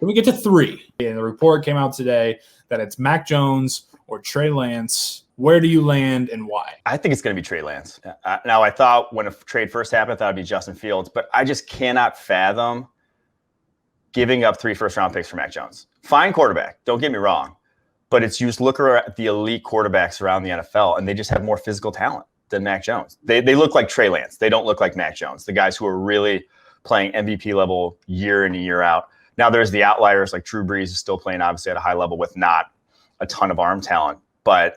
Then we get to 3. And the report came out today that it's Mac Jones or Trey Lance. Where do you land and why? I think it's going to be Trey Lance. Now, I thought when a trade first happened, I thought it'd be Justin Fields, but I just cannot fathom giving up 3 first-round picks for Mac Jones. Fine quarterback, don't get me wrong, but it's you just look at the elite quarterbacks around the NFL, and they just have more physical talent than Mac Jones. They look like Trey Lance. They don't look like Mac Jones, the guys who are really playing MVP level year in and year out. Now, there's the outliers like Drew Brees is still playing obviously at a high level with not a ton of arm talent, but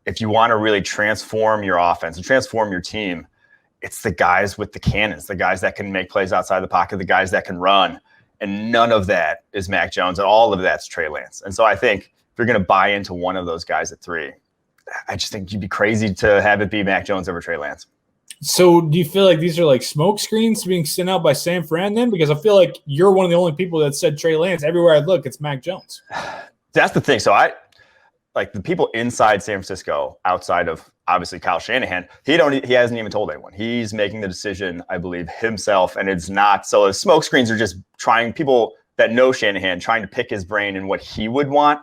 if you want to really transform your offense and transform your team, it's the guys with the cannons, the guys that can make plays outside the pocket, the guys that can run. And none of that is Mac Jones, and all of that's Trey Lance. And so I think if you're going to buy into one of those guys at 3, I just think you'd be crazy to have it be Mac Jones over Trey Lance. So do you feel like these are like smoke screens being sent out by San Fran then? Because I feel like you're one of the only people that said Trey Lance. Everywhere I look, it's Mac Jones. That's the thing. So like the people inside San Francisco, outside of obviously Kyle Shanahan, he hasn't even told anyone. He's making the decision, I believe, himself, and it's not. So the smoke screens are just trying, people that know Shanahan, trying to pick his brain and what he would want.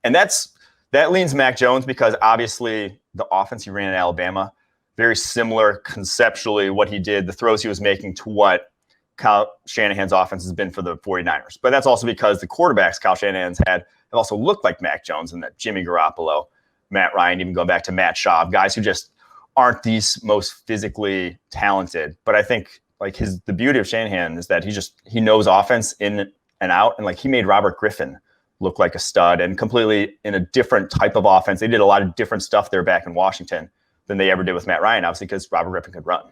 And that leans Mac Jones because obviously the offense he ran in Alabama, very similar conceptually what he did, the throws he was making to what Kyle Shanahan's offense has been for the 49ers. But that's also because the quarterbacks Kyle Shanahan's had have also looked like Mac Jones and that Jimmy Garoppolo, Matt Ryan, even going back to Matt Schaub, guys who just aren't these most physically talented. But I think like the beauty of Shanahan is that he knows offense in and out. And like he made Robert Griffin look like a stud and completely in a different type of offense. They did a lot of different stuff there back in Washington than they ever did with Matt Ryan, obviously, because Robert Griffin could run.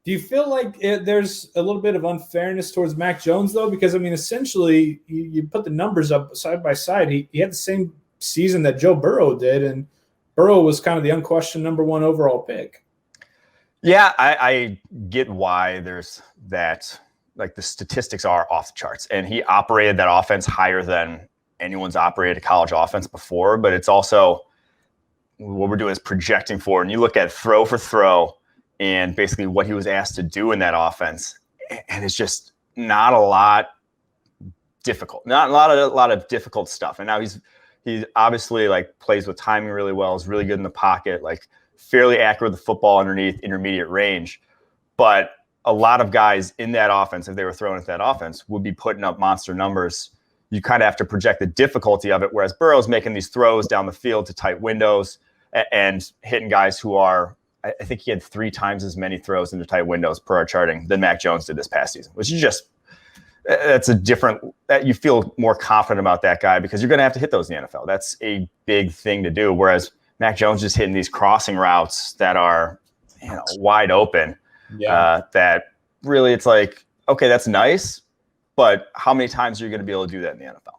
Do you feel like there's a little bit of unfairness towards Mac Jones, though? Because, I mean, essentially, you put the numbers up side by side. He had the same season that Joe Burrow did, and Burrow was kind of the unquestioned #1 overall pick. Yeah, I get why there's that. Like the statistics are off the charts, and he operated that offense higher than anyone's operated a college offense before. But it's also what we're doing is projecting forward. And you look at throw for throw and basically what he was asked to do in that offense, and it's just not a lot difficult, not a lot of difficult stuff. And now he's obviously like plays with timing really well, is really good in the pocket, like fairly accurate with the football underneath intermediate range. But a lot of guys in that offense, if they were thrown at that offense, would be putting up monster numbers. You kind of have to project the difficulty of it, whereas Burrow's making these throws down the field to tight windows and hitting guys who are, I think he had 3 times as many throws into tight windows per our charting than Mac Jones did this past season, which is just, that's a different, that you feel more confident about that guy because you're going to have to hit those in the NFL. That's a big thing to do. Whereas Mac Jones just hitting these crossing routes that are, wide open. Yeah. That really, it's like, okay, that's nice, but how many times are you going to be able to do that in the NFL?